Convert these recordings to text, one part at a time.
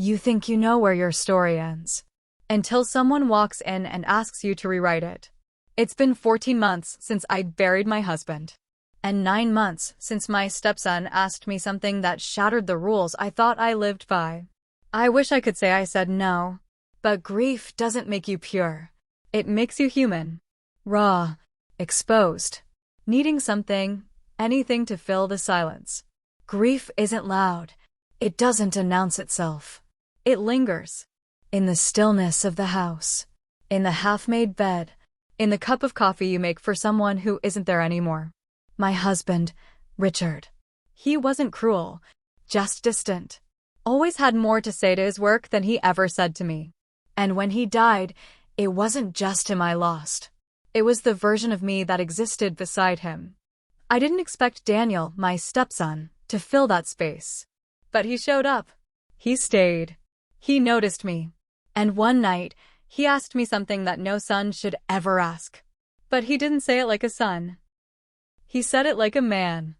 You think you know where your story ends, until someone walks in and asks you to rewrite it. It's been 14 months since I'd buried my husband, and 9 months since my stepson asked me something that shattered the rules I thought I lived by. I wish I could say I said no, but grief doesn't make you pure. It makes you human. Raw, exposed, needing something, anything to fill the silence. Grief isn't loud. It doesn't announce itself. It lingers. In the stillness of the house. In the half-made bed. In the cup of coffee you make for someone who isn't there anymore. My husband, Richard. He wasn't cruel, just distant. Always had more to say to his work than he ever said to me. And when he died, it wasn't just him I lost. It was the version of me that existed beside him. I didn't expect Daniel, my stepson, to fill that space. But he showed up. He stayed. He noticed me. And one night, he asked me something that no son should ever ask. But he didn't say it like a son. He said it like a man.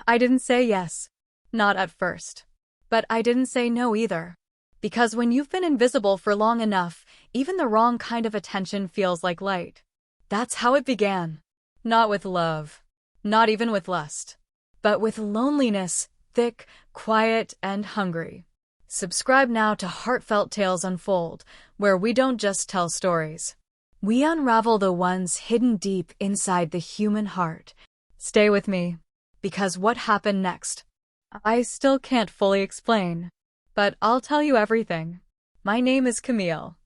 I didn't say yes. Not at first. But I didn't say no either. Because when you've been invisible for long enough, even the wrong kind of attention feels like light. That's how it began. Not with love. Not even with lust. But with loneliness, thick, quiet, and hungry. Subscribe now to Heartfelt Tales Unfold, where we don't just tell stories. We unravel the ones hidden deep inside the human heart. Stay with me, because what happened next, I still can't fully explain. But I'll tell you everything. My name is Camille.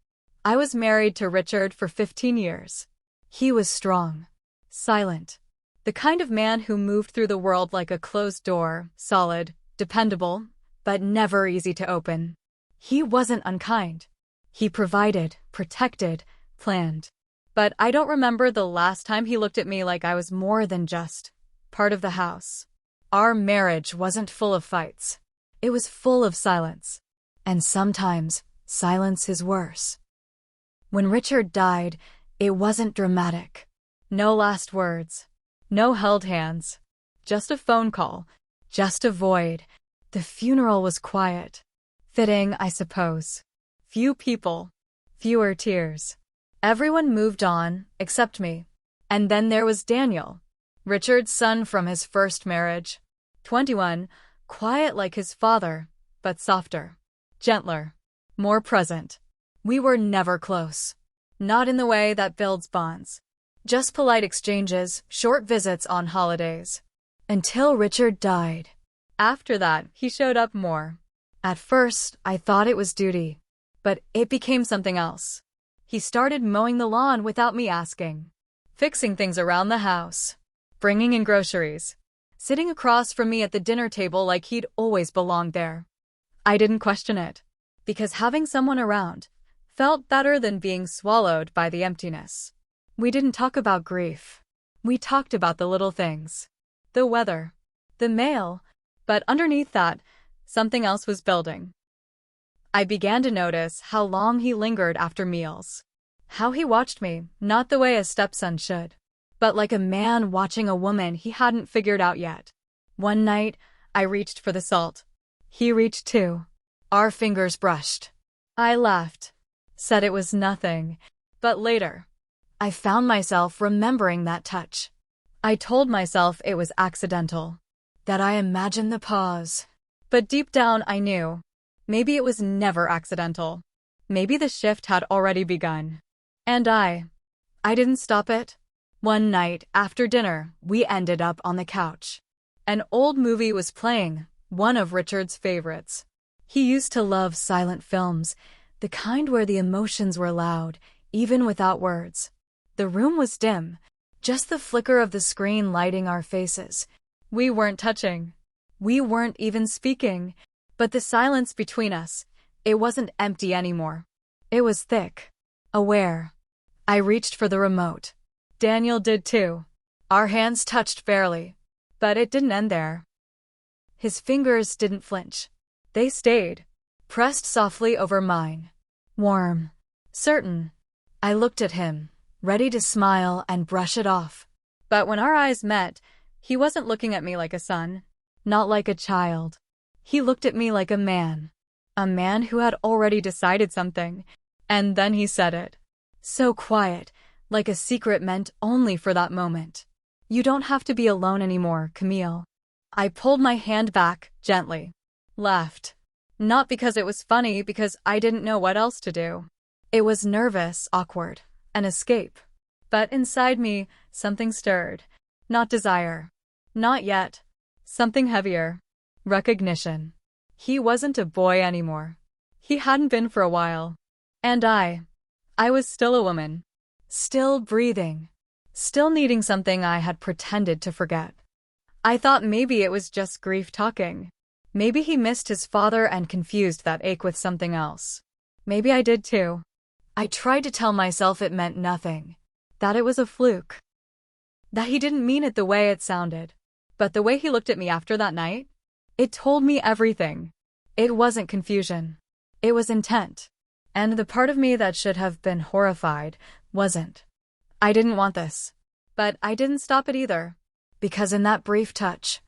I was married to Richard for 15 years. He was strong, silent, the kind of man who moved through the world like a closed door, solid, dependable, but never easy to open. He wasn't unkind. He provided, protected, planned. But I don't remember the last time he looked at me like I was more than just part of the house. Our marriage wasn't full of fights. It was full of silence. And sometimes, silence is worse. When Richard died, it wasn't dramatic. No last words. No held hands. Just a phone call. Just a void. The funeral was quiet. Fitting, I suppose. Few people. Fewer tears. Everyone moved on, except me. And then there was Daniel, Richard's son from his first marriage. 21, quiet like his father, but softer, gentler, more present. We were never close. Not in the way that builds bonds. Just polite exchanges, short visits on holidays. Until Richard died. After that, he showed up more. At first, I thought it was duty. But it became something else. He started mowing the lawn without me asking. Fixing things around the house. Bringing in groceries. Sitting across from me at the dinner table like he'd always belonged there. I didn't question it. Because having someone around felt better than being swallowed by the emptiness. We didn't talk about grief. We talked about the little things. The weather. The mail. But underneath that, something else was building. I began to notice how long he lingered after meals. How he watched me, not the way a stepson should, but like a man watching a woman he hadn't figured out yet. One night, I reached for the salt. He reached too. Our fingers brushed. I laughed. Said it was nothing. But later, I found myself remembering that touch. I told myself it was accidental. That I imagined the pause. But deep down I knew. Maybe it was never accidental. Maybe the shift had already begun. And I didn't stop it. One night, after dinner, we ended up on the couch. An old movie was playing, one of Richard's favorites. He used to love silent films, the kind where the emotions were loud, even without words. The room was dim, just the flicker of the screen lighting our faces. We weren't touching. We weren't even speaking. But the silence between us, it wasn't empty anymore. It was thick. Aware. I reached for the remote. Daniel did too. Our hands touched barely. But it didn't end there. His fingers didn't flinch. They stayed. Pressed softly over mine. Warm. Certain. I looked at him, ready to smile and brush it off. But when our eyes met, he wasn't looking at me like a son. Not like a child. He looked at me like a man. A man who had already decided something. And then he said it. So quiet, like a secret meant only for that moment. You don't have to be alone anymore, Camille. I pulled my hand back, gently. Laughed. Not because it was funny, because I didn't know what else to do. It was nervous, awkward, an escape. But inside me, something stirred. Not desire. Not yet. Something heavier. Recognition. He wasn't a boy anymore. He hadn't been for a while. And I was still a woman. Still breathing. Still needing something I had pretended to forget. I thought maybe it was just grief talking. Maybe he missed his father and confused that ache with something else. Maybe I did too. I tried to tell myself it meant nothing. That it was a fluke. That he didn't mean it the way it sounded. But the way he looked at me after that night, it told me everything. It wasn't confusion. It was intent. And the part of me that should have been horrified wasn't. I didn't want this. But I didn't stop it either. Because in that brief touch,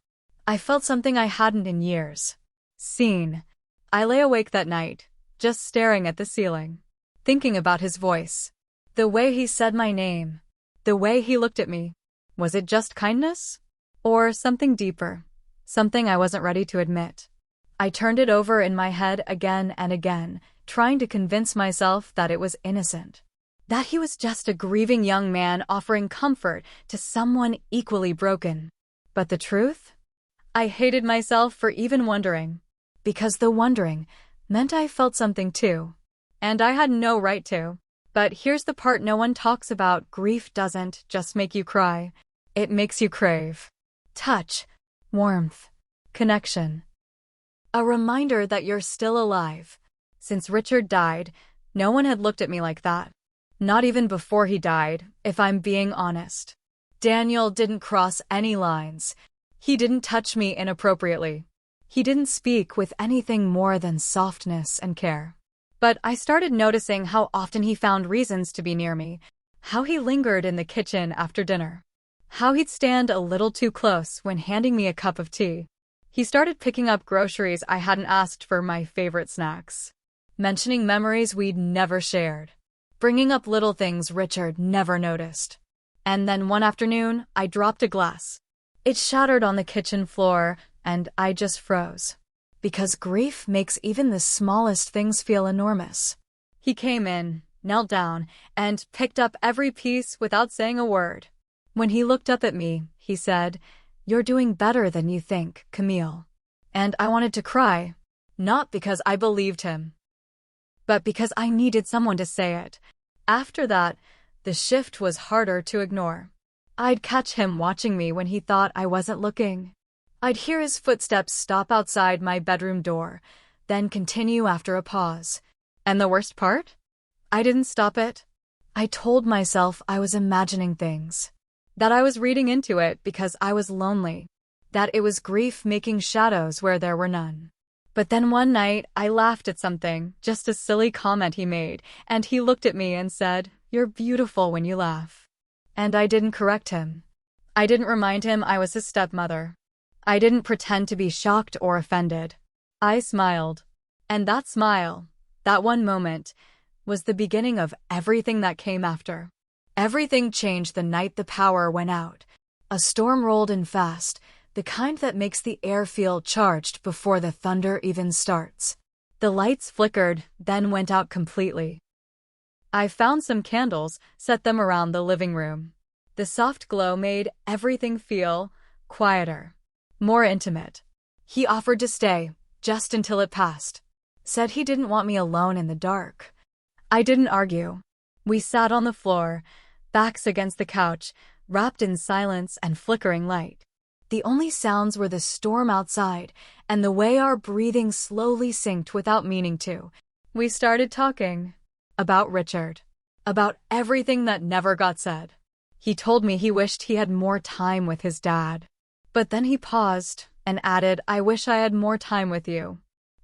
I felt something I hadn't in years. Seen. I lay awake that night, just staring at the ceiling, thinking about his voice. The way he said my name. The way he looked at me. Was it just kindness? Or something deeper? Something I wasn't ready to admit. I turned it over in my head again and again, trying to convince myself that it was innocent. That he was just a grieving young man offering comfort to someone equally broken. But the truth? I hated myself for even wondering. Because the wondering meant I felt something too. And I had no right to. But here's the part no one talks about. Grief doesn't just make you cry. It makes you crave. Touch. Warmth. Connection. A reminder that you're still alive. Since Richard died, no one had looked at me like that. Not even before he died, if I'm being honest. Daniel didn't cross any lines. He didn't touch me inappropriately. He didn't speak with anything more than softness and care. But I started noticing how often he found reasons to be near me, how he lingered in the kitchen after dinner, how he'd stand a little too close when handing me a cup of tea. He started picking up groceries I hadn't asked for my favorite snacks, mentioning memories we'd never shared, bringing up little things Richard never noticed. And then one afternoon, I dropped a glass. It shattered on the kitchen floor, and I just froze. Because grief makes even the smallest things feel enormous. He came in, knelt down, and picked up every piece without saying a word. When he looked up at me, he said, "You're doing better than you think, Camille." And I wanted to cry, not because I believed him, but because I needed someone to say it. After that, the shift was harder to ignore. I'd catch him watching me when he thought I wasn't looking. I'd hear his footsteps stop outside my bedroom door, then continue after a pause. And the worst part? I didn't stop it. I told myself I was imagining things. That I was reading into it because I was lonely. That it was grief making shadows where there were none. But then one night, I laughed at something, just a silly comment he made, and he looked at me and said, "You're beautiful when you laugh." And I didn't correct him. I didn't remind him I was his stepmother. I didn't pretend to be shocked or offended. I smiled. And that smile, that one moment, was the beginning of everything that came after. Everything changed the night the power went out. A storm rolled in fast, the kind that makes the air feel charged before the thunder even starts. The lights flickered, then went out completely. I found some candles, set them around the living room. The soft glow made everything feel quieter, more intimate. He offered to stay, just until it passed. Said he didn't want me alone in the dark. I didn't argue. We sat on the floor, backs against the couch, wrapped in silence and flickering light. The only sounds were the storm outside and the way our breathing slowly synced without meaning to. We started talking. About Richard. About everything that never got said. He told me he wished he had more time with his dad. But then he paused and added, "I wish I had more time with you."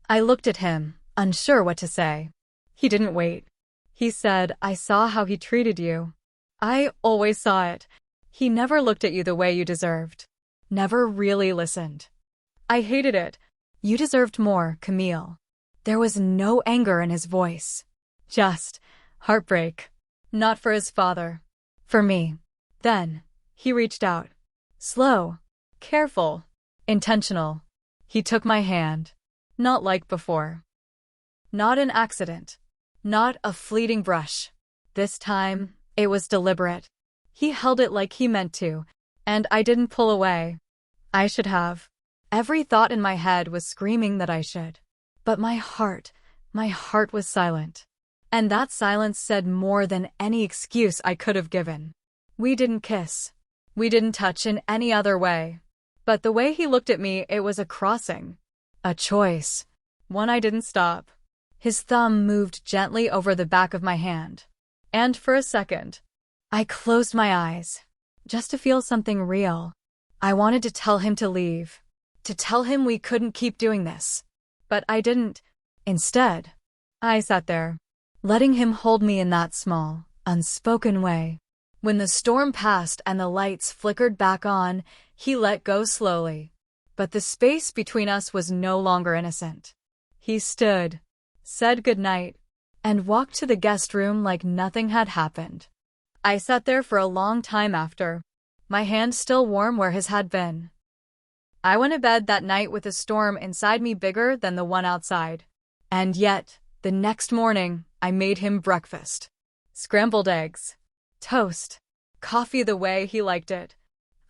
I looked at him, unsure what to say. He didn't wait. He said, "I saw how he treated you. I always saw it. He never looked at you the way you deserved. Never really listened. I hated it. You deserved more, Camille." There was no anger in his voice. Just heartbreak. Not for his father. For me. Then, he reached out. Slow. Careful. Intentional. He took my hand. Not like before. Not an accident. Not a fleeting brush. This time, it was deliberate. He held it like he meant to, and I didn't pull away. I should have. Every thought in my head was screaming that I should. But my heart was silent. And that silence said more than any excuse I could have given. We didn't kiss. We didn't touch in any other way. But the way he looked at me, it was a crossing. A choice. One I didn't stop. His thumb moved gently over the back of my hand. And for a second, I closed my eyes. Just to feel something real. I wanted to tell him to leave. To tell him we couldn't keep doing this. But I didn't. Instead, I sat there, letting him hold me in that small, unspoken way. When the storm passed and the lights flickered back on, he let go slowly. But the space between us was no longer innocent. He stood, said goodnight, and walked to the guest room like nothing had happened. I sat there for a long time after, my hand still warm where his had been. I went to bed that night with a storm inside me bigger than the one outside. And yet, the next morning, I made him breakfast. Scrambled eggs, toast, coffee the way he liked it.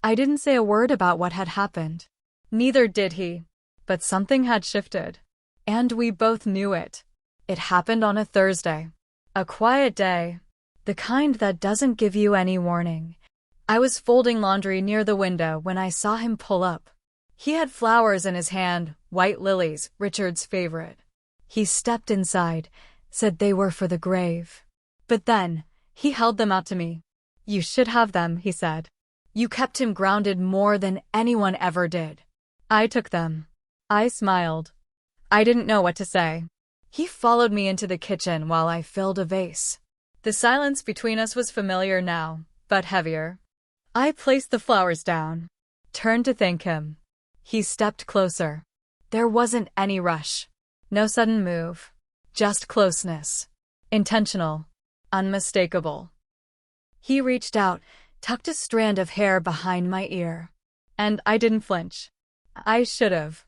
I didn't say a word about what had happened. Neither did he. But something had shifted. And we both knew it. It happened on a Thursday. A quiet day. The kind that doesn't give you any warning. I was folding laundry near the window when I saw him pull up. He had flowers in his hand, white lilies, Richard's favorite. He stepped inside, said they were for the grave. But then, he held them out to me. You should have them, he said. You kept him grounded more than anyone ever did. I took them. I smiled. I didn't know what to say. He followed me into the kitchen while I filled a vase. The silence between us was familiar now, but heavier. I placed the flowers down, turned to thank him. He stepped closer. There wasn't any rush. No sudden move. Just closeness. Intentional. Unmistakable. He reached out, tucked a strand of hair behind my ear. And I didn't flinch. I should have.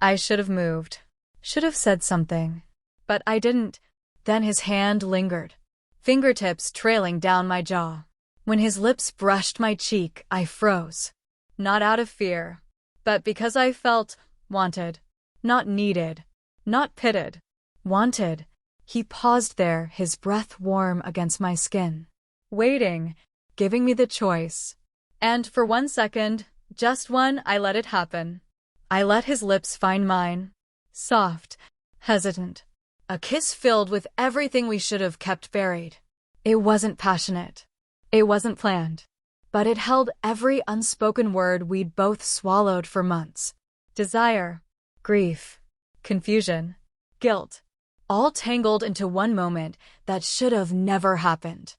I should have moved. Should have said something. But I didn't. Then his hand lingered. Fingertips trailing down my jaw. When his lips brushed my cheek, I froze. Not out of fear. But because I felt wanted. Not needed. Not pitied. Wanted. He paused there, his breath warm against my skin. Waiting. Giving me the choice. And for 1 second, just one, I let it happen. I let his lips find mine. Soft. Hesitant. A kiss filled with everything we should have kept buried. It wasn't passionate. It wasn't planned. But it held every unspoken word we'd both swallowed for months. Desire, grief, confusion, guilt, all tangled into one moment that should have never happened.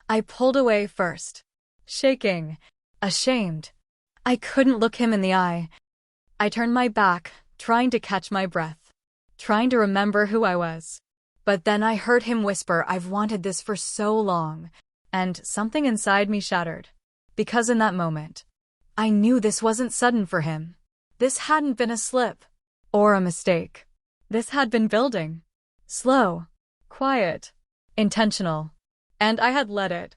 I pulled away first, shaking, ashamed. I couldn't look him in the eye. I turned my back, trying to catch my breath, trying to remember who I was. But then I heard him whisper, "I've wanted this for so long," and something inside me shattered. Because in that moment, I knew this wasn't sudden for him. This hadn't been a slip or a mistake. This had been building. Slow, quiet, intentional. And I had let it.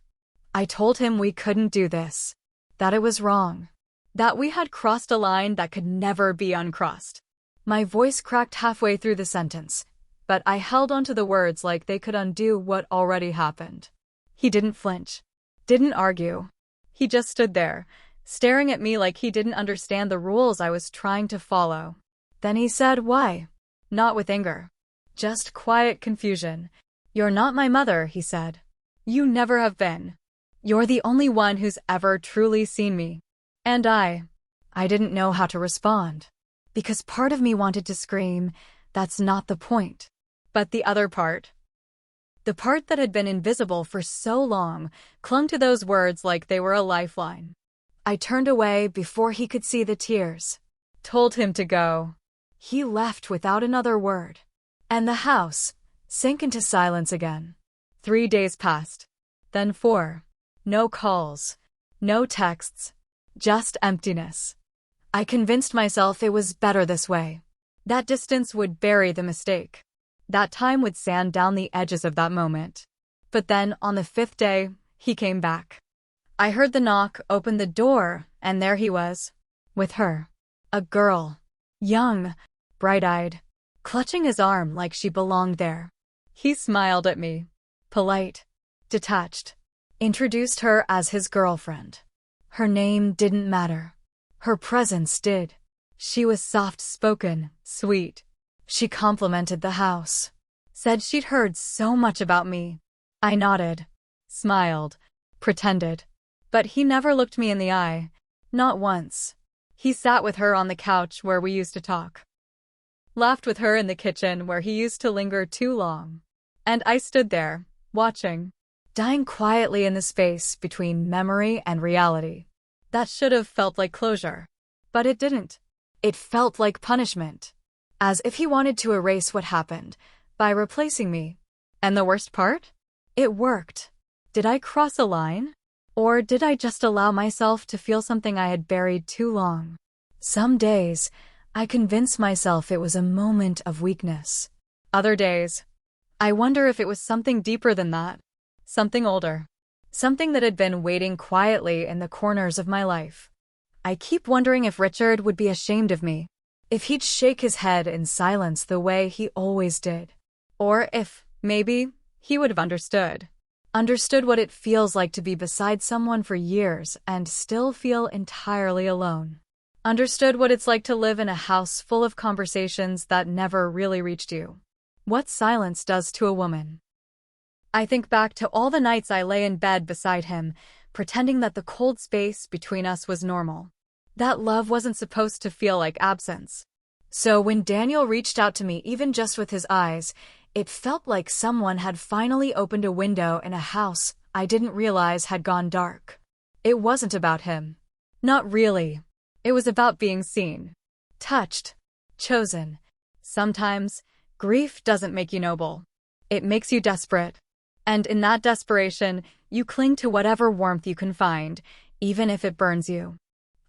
I told him we couldn't do this, that it was wrong, that we had crossed a line that could never be uncrossed. My voice cracked halfway through the sentence, but I held onto the words like they could undo what already happened. He didn't flinch, didn't argue. He just stood there, staring at me like he didn't understand the rules I was trying to follow. Then he said, "Why?" Not with anger. Just quiet confusion. "You're not my mother," he said. "You never have been. You're the only one who's ever truly seen me." And I didn't know how to respond. Because part of me wanted to scream, "That's not the point." But the other part, the part that had been invisible for so long, clung to those words like they were a lifeline. I turned away before he could see the tears. Told him to go. He left without another word. And the house sank into silence again. 3 days passed. Then 4. No calls. No texts. Just emptiness. I convinced myself it was better this way. That distance would bury the mistake. That time would sand down the edges of that moment. But then, on the 5th day, he came back. I heard the knock, opened the door, and there he was. With her. A girl. Young. Bright-eyed. Clutching his arm like she belonged there. He smiled at me. Polite. Detached. Introduced her as his girlfriend. Her name didn't matter. Her presence did. She was soft-spoken, sweet. She complimented the house. Said she'd heard so much about me. I nodded. Smiled. Pretended. But he never looked me in the eye. Not once. He sat with her on the couch where we used to talk. Laughed with her in the kitchen where he used to linger too long. And I stood there, watching. Dying quietly in the space between memory and reality. That should have felt like closure. But it didn't. It felt like punishment. As if he wanted to erase what happened, by replacing me. And the worst part? It worked. Did I cross a line? Or did I just allow myself to feel something I had buried too long? Some days, I convinced myself it was a moment of weakness. Other days, I wonder if it was something deeper than that. Something older. Something that had been waiting quietly in the corners of my life. I keep wondering if Richard would be ashamed of me. If he'd shake his head in silence the way he always did. Or if, maybe, he would have understood. Understood what it feels like to be beside someone for years and still feel entirely alone. Understood what it's like to live in a house full of conversations that never really reached you. What silence does to a woman. I think back to all the nights I lay in bed beside him, pretending that the cold space between us was normal. That love wasn't supposed to feel like absence. So when Daniel reached out to me, even just with his eyes, it felt like someone had finally opened a window in a house I didn't realize had gone dark. It wasn't about him. Not really. It was about being seen. Touched. Chosen. Sometimes, grief doesn't make you noble. It makes you desperate. And in that desperation, you cling to whatever warmth you can find, even if it burns you.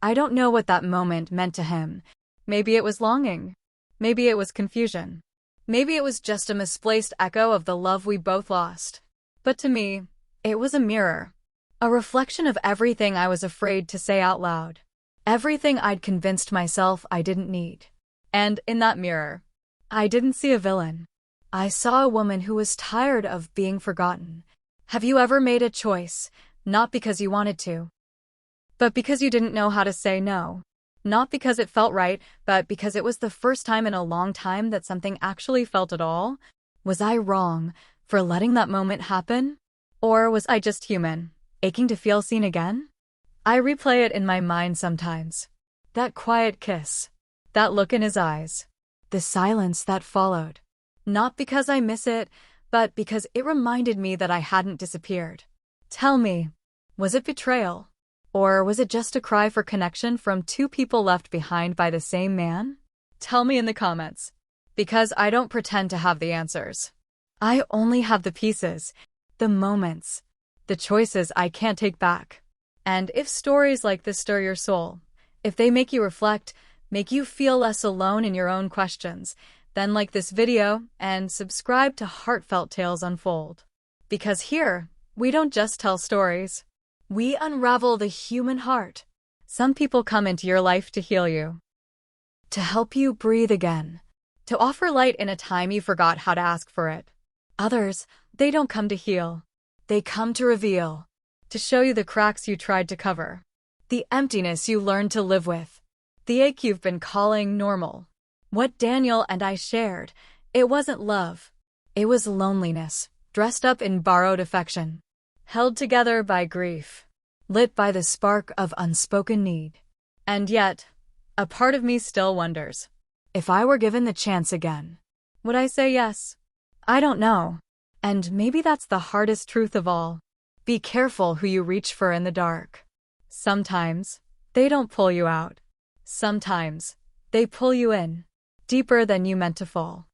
I don't know what that moment meant to him. Maybe it was longing. Maybe it was confusion. Maybe it was just a misplaced echo of the love we both lost. But to me, it was a mirror. A reflection of everything I was afraid to say out loud. Everything I'd convinced myself I didn't need. And in that mirror, I didn't see a villain. I saw a woman who was tired of being forgotten. Have you ever made a choice, not because you wanted to, but because you didn't know how to say no? Not because it felt right, but because it was the first time in a long time that something actually felt at all? Was I wrong for letting that moment happen? Or was I just human, aching to feel seen again? I replay it in my mind sometimes. That quiet kiss. That look in his eyes. The silence that followed. Not because I miss it, but because it reminded me that I hadn't disappeared. Tell me, was it betrayal? Or was it just a cry for connection from two people left behind by the same man? Tell me in the comments. Because I don't pretend to have the answers. I only have the pieces, the moments, the choices I can't take back. And if stories like this stir your soul, if they make you reflect, make you feel less alone in your own questions, then like this video and subscribe to Heartfelt Tales Unfold. Because here, we don't just tell stories. We unravel the human heart. Some people come into your life to heal you. To help you breathe again. To offer light in a time you forgot how to ask for it. Others, they don't come to heal. They come to reveal. To show you the cracks you tried to cover. The emptiness you learned to live with. The ache you've been calling normal. What Daniel and I shared, it wasn't love. It was loneliness, dressed up in borrowed affection. Held together by grief. Lit by the spark of unspoken need. And yet, a part of me still wonders. If I were given the chance again, would I say yes? I don't know. And maybe that's the hardest truth of all. Be careful who you reach for in the dark. Sometimes, they don't pull you out. Sometimes, they pull you in, deeper than you meant to fall.